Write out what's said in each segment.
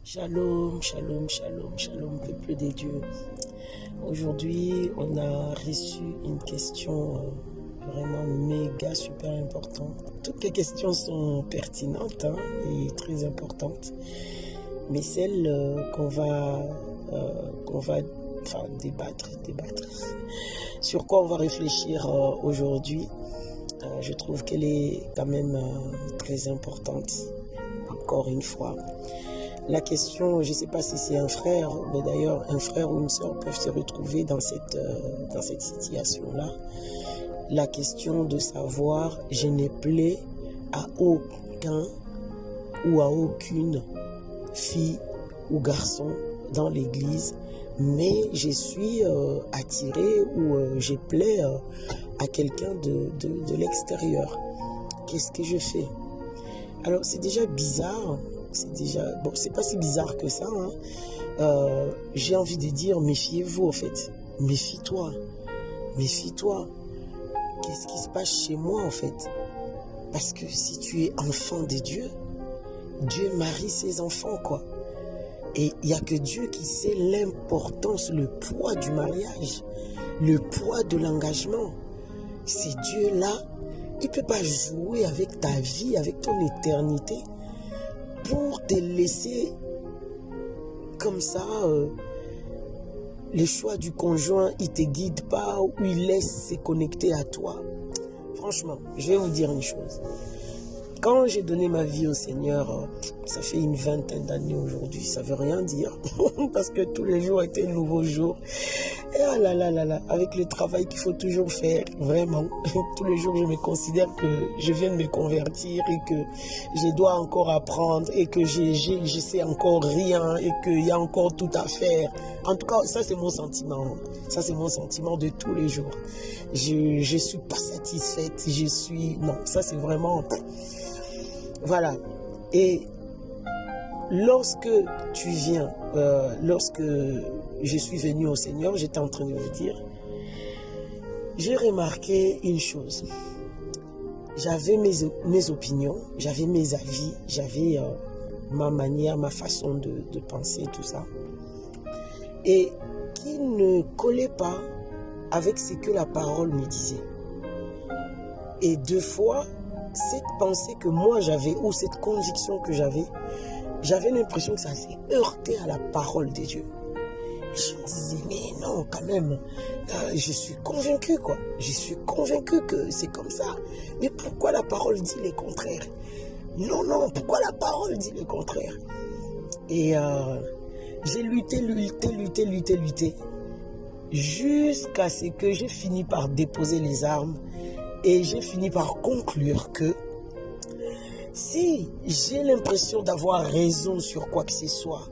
Shalom, shalom, shalom, shalom, peuple des dieux. Aujourd'hui, on a reçu une question vraiment méga super importante. Toutes les questions sont pertinentes et très importantes, mais celle qu'on va débattre. Sur quoi on va réfléchir aujourd'hui, je trouve qu'elle est quand même très importante, encore une fois. La question, je ne sais pas si c'est un frère, mais d'ailleurs un frère ou une sœur peuvent se retrouver dans cette situation-là. La question de savoir, je n'ai plaît à aucun ou à aucune fille ou garçon dans l'église, mais je suis attiré ou je plais à quelqu'un de l'extérieur. Qu'est-ce que je fais? Alors c'est déjà bizarre. C'est pas si bizarre que ça. J'ai envie de dire, méfiez-vous en fait. Méfie-toi. Qu'est-ce qui se passe chez moi en fait? Parce que si tu es enfant de Dieu, Dieu marie ses enfants quoi. Et il n'y a que Dieu qui sait l'importance, le poids du mariage, le poids de l'engagement. C'est Dieu-là, il ne peut pas jouer avec ta vie, avec ton éternité, pour te laisser comme ça, le choix du conjoint, il ne te guide pas ou il laisse se connecter à toi. Franchement, je vais vous dire une chose. Quand j'ai donné ma vie au Seigneur, ça fait une vingtaine d'années aujourd'hui, ça ne veut rien dire, parce que tous les jours étaient un nouveau jour. Et ah là là là là, avec le travail qu'il faut toujours faire, vraiment, tous les jours je me considère que je viens de me convertir et que je dois encore apprendre et que je sais encore rien et qu'il y a encore tout à faire. En tout cas, ça c'est mon sentiment. Ça c'est mon sentiment de tous les jours. Je suis pas satisfaite, non, ça c'est vraiment... Voilà. Et lorsque tu viens, lorsque je suis venu au Seigneur, j'étais en train de vous dire, j'ai remarqué une chose. J'avais mes opinions, j'avais mes avis, j'avais ma manière, ma façon de penser, tout ça. Et qui ne collait pas avec ce que la parole me disait. Et deux fois, cette pensée que moi j'avais, ou cette conviction que j'avais l'impression que ça s'est heurté à la parole de Dieu. Et je me disais, mais non, quand même, je suis convaincu, quoi. Je suis convaincu que c'est comme ça. Mais pourquoi la parole dit le contraire? Non, pourquoi la parole dit le contraire? Et j'ai lutté, jusqu'à ce que j'ai fini par déposer les armes. Et j'ai fini par conclure que si j'ai l'impression d'avoir raison sur quoi que ce soit,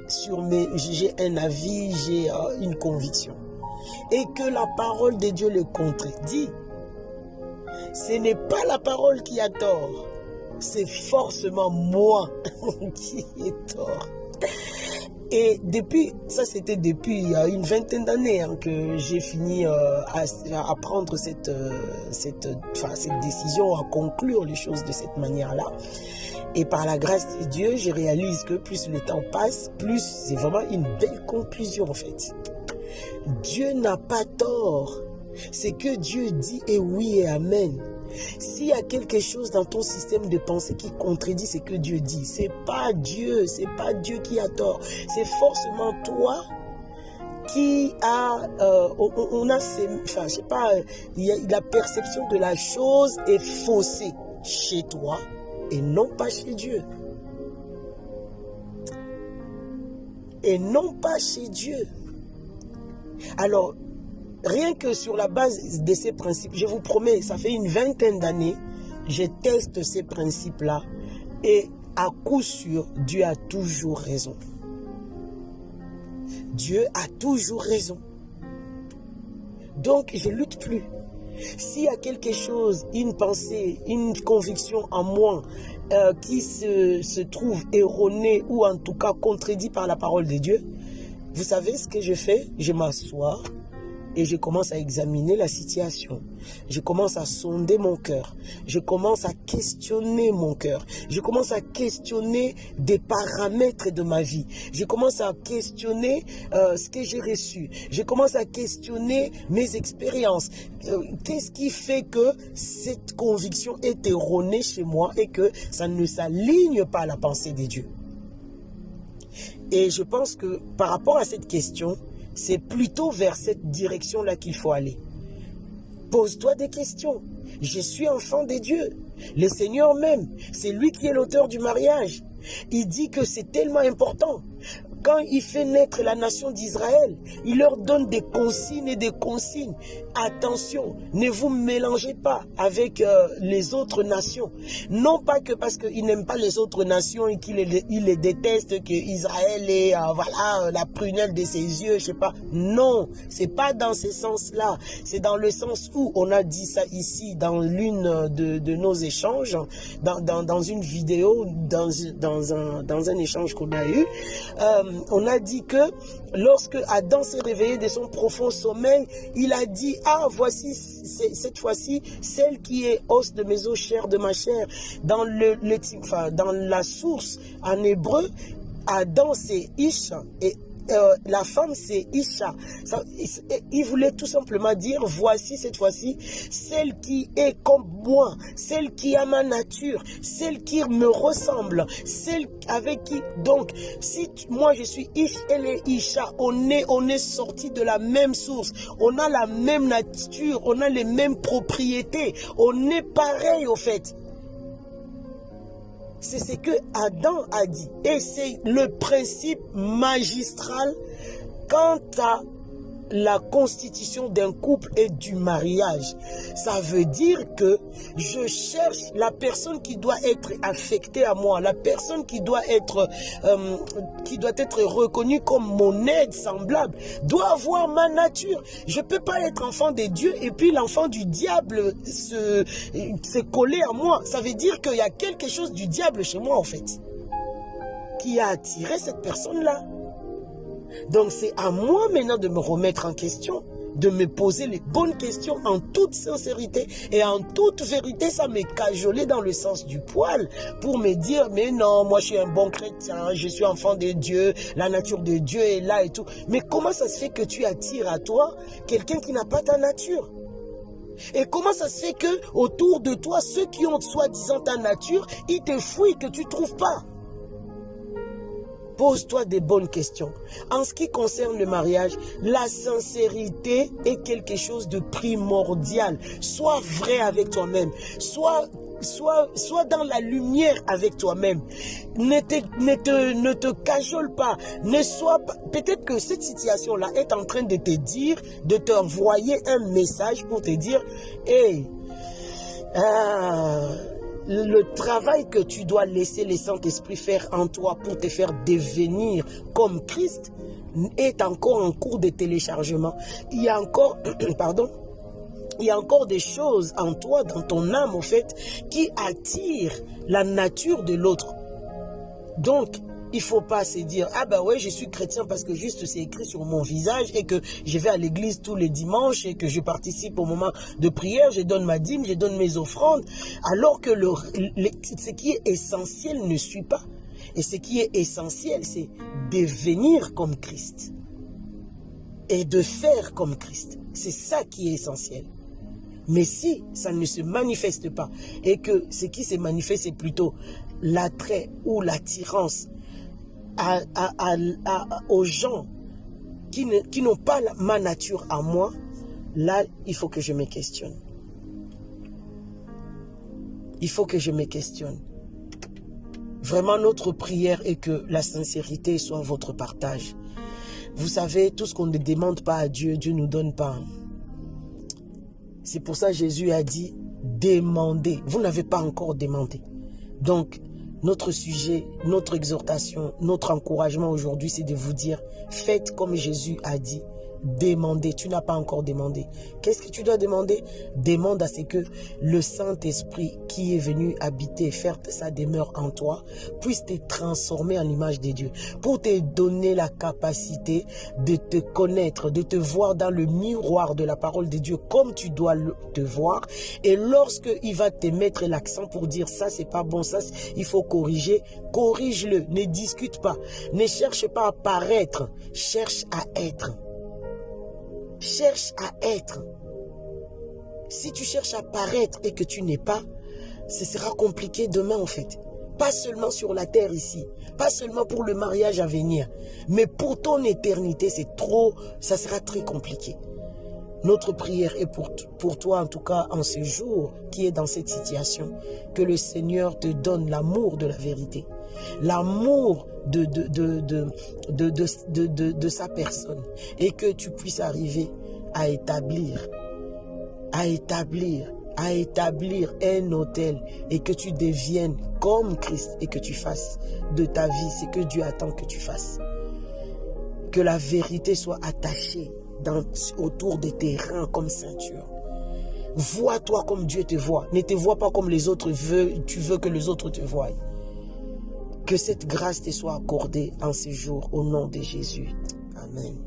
j'ai un avis, j'ai une conviction, et que la parole de Dieu le contredit, ce n'est pas la parole qui a tort, c'est forcément moi qui ai tort. Et c'était depuis une vingtaine d'années que j'ai fini à prendre cette décision, à conclure les choses de cette manière-là. Et par la grâce de Dieu, je réalise que plus le temps passe, plus c'est vraiment une belle conclusion en fait. Dieu n'a pas tort. Ce que Dieu dit est oui et amen. S'il y a quelque chose dans ton système de pensée qui contredit ce que Dieu dit, c'est pas Dieu qui a tort. C'est forcément toi qui a, je sais pas, la perception de la chose est faussée chez toi et non pas chez Dieu. Et non pas chez Dieu. Alors, rien que sur la base de ces principes, je vous promets, ça fait une vingtaine d'années, je teste ces principes-là et à coup sûr, Dieu a toujours raison. Dieu a toujours raison. Donc, je ne lutte plus. S'il y a quelque chose, une pensée, une conviction en moi qui se trouve erronée ou en tout cas contredit par la parole de Dieu, vous savez ce que je fais? Je m'assois. et je commence à examiner la situation. Je commence à sonder mon cœur. Je commence à questionner mon cœur. Je commence à questionner des paramètres de ma vie. Je commence à questionner ce que j'ai reçu. Je commence à questionner mes expériences. Qu'est-ce qui fait que cette conviction est erronée chez moi et que ça ne s'aligne pas à la pensée de Dieu? Et je pense que par rapport à cette question, c'est plutôt vers cette direction-là qu'il faut aller. Pose-toi des questions. Je suis enfant de Dieu. Le Seigneur même, c'est lui qui est l'auteur du mariage. Il dit que c'est tellement important. Quand il fait naître la nation d'Israël, il leur donne des consignes et des consignes. Attention, ne vous mélangez pas avec les autres nations. Non pas que parce qu'il n'aime pas les autres nations et qu'il les déteste, que Israël est voilà, la prunelle de ses yeux, je sais pas. Non, c'est pas dans ce sens-là. C'est dans le sens où on a dit ça ici dans l'une de nos échanges, dans une vidéo, dans un échange qu'on a eu. On a dit que lorsque Adam s'est réveillé de son profond sommeil, il a dit, ah, voici cette fois-ci celle qui est os de mes os, chair de ma chair. Dans la source en hébreu, Adam c'est Ish et la femme c'est Isha. Il voulait tout simplement dire, voici cette fois-ci celle qui est comme moi, celle qui a ma nature, celle qui me ressemble, celle avec qui, donc si moi je suis Ish, elle est Isha, on est sortis de la même source, on a la même nature, on a les mêmes propriétés, on est pareil au fait. C'est ce que Adam a dit. Et c'est le principe magistral quant à la constitution d'un couple et du mariage. Ça veut dire que je cherche la personne qui doit être affectée à moi, la personne qui doit être reconnue comme mon aide semblable, doit avoir ma nature. Je ne peux pas être enfant de Dieu et puis l'enfant du diable se coller à moi. Ça veut dire qu'il y a quelque chose du diable chez moi en fait, qui a attiré cette personne-là. Donc c'est à moi maintenant de me remettre en question, de me poser les bonnes questions en toute sincérité et en toute vérité, ça m'est cajolé dans le sens du poil pour me dire, mais non, moi je suis un bon chrétien, je suis enfant de Dieu, la nature de Dieu est là et tout. Mais comment ça se fait que tu attires à toi quelqu'un qui n'a pas ta nature? Et comment ça se fait que autour de toi, ceux qui ont soi-disant ta nature, ils te fouillent que tu ne trouves pas? Pose-toi des bonnes questions. En ce qui concerne le mariage, la sincérité est quelque chose de primordial. Sois vrai avec toi-même. Sois dans la lumière avec toi-même. Ne te cajole pas. Peut-être que cette situation-là est en train de te dire, de t'envoyer un message pour te dire, hey, le travail que tu dois laisser le Saint-Esprit faire en toi pour te faire devenir comme Christ est encore en cours de téléchargement. Il y a encore, il y a encore des choses en toi, dans ton âme en fait, qui attirent la nature de l'autre. Donc, il ne faut pas se dire, ah ben ouais, je suis chrétien parce que juste c'est écrit sur mon visage et que je vais à l'église tous les dimanches et que je participe au moment de prière, je donne ma dîme, je donne mes offrandes, alors que ce qui est essentiel ne suit pas. Et ce qui est essentiel, c'est devenir comme Christ et de faire comme Christ. C'est ça qui est essentiel. Mais si ça ne se manifeste pas et que ce qui se manifeste, c'est plutôt l'attrait ou l'attirance aux gens qui n'ont pas ma nature à moi, là, il faut que je me questionne. Il faut que je me questionne. Vraiment, notre prière est que la sincérité soit votre partage. Vous savez, tout ce qu'on ne demande pas à Dieu, Dieu ne nous donne pas. C'est pour ça que Jésus a dit, demandez. Vous n'avez pas encore demandé. Donc, notre sujet, notre exhortation, notre encouragement aujourd'hui, c'est de vous dire, faites comme Jésus a dit, demander. Tu n'as pas encore demandé. Qu'est-ce que tu dois demander? Demande à ce que le Saint-Esprit qui est venu habiter et faire sa demeure en toi puisse te transformer en l'image de Dieu, pour te donner la capacité de te connaître, de te voir dans le miroir de la parole de Dieu comme tu dois te voir. Et lorsque il va te mettre l'accent pour dire ça c'est pas bon, ça il faut corriger, corrige-le, ne discute pas, ne cherche pas à paraître, cherche à être. Cherche à être. Si tu cherches à paraître et que tu n'es pas, ce sera compliqué demain en fait. Pas seulement sur la terre ici, pas seulement pour le mariage à venir, mais pour ton éternité, ça sera très compliqué. Notre prière est pour toi, en tout cas en ce jour qui est dans cette situation, que le Seigneur te donne l'amour de la vérité, l'amour de sa personne, et que tu puisses arriver à établir un autel, et que tu deviennes comme Christ, et que tu fasses de ta vie ce que Dieu attend que tu fasses. Que la vérité soit attachée autour de tes reins comme ceinture. Vois-toi comme Dieu te voit. Ne te vois pas comme les autres tu veux que les autres te voient. Que cette grâce te soit accordée en ce jour au nom de Jésus. Amen.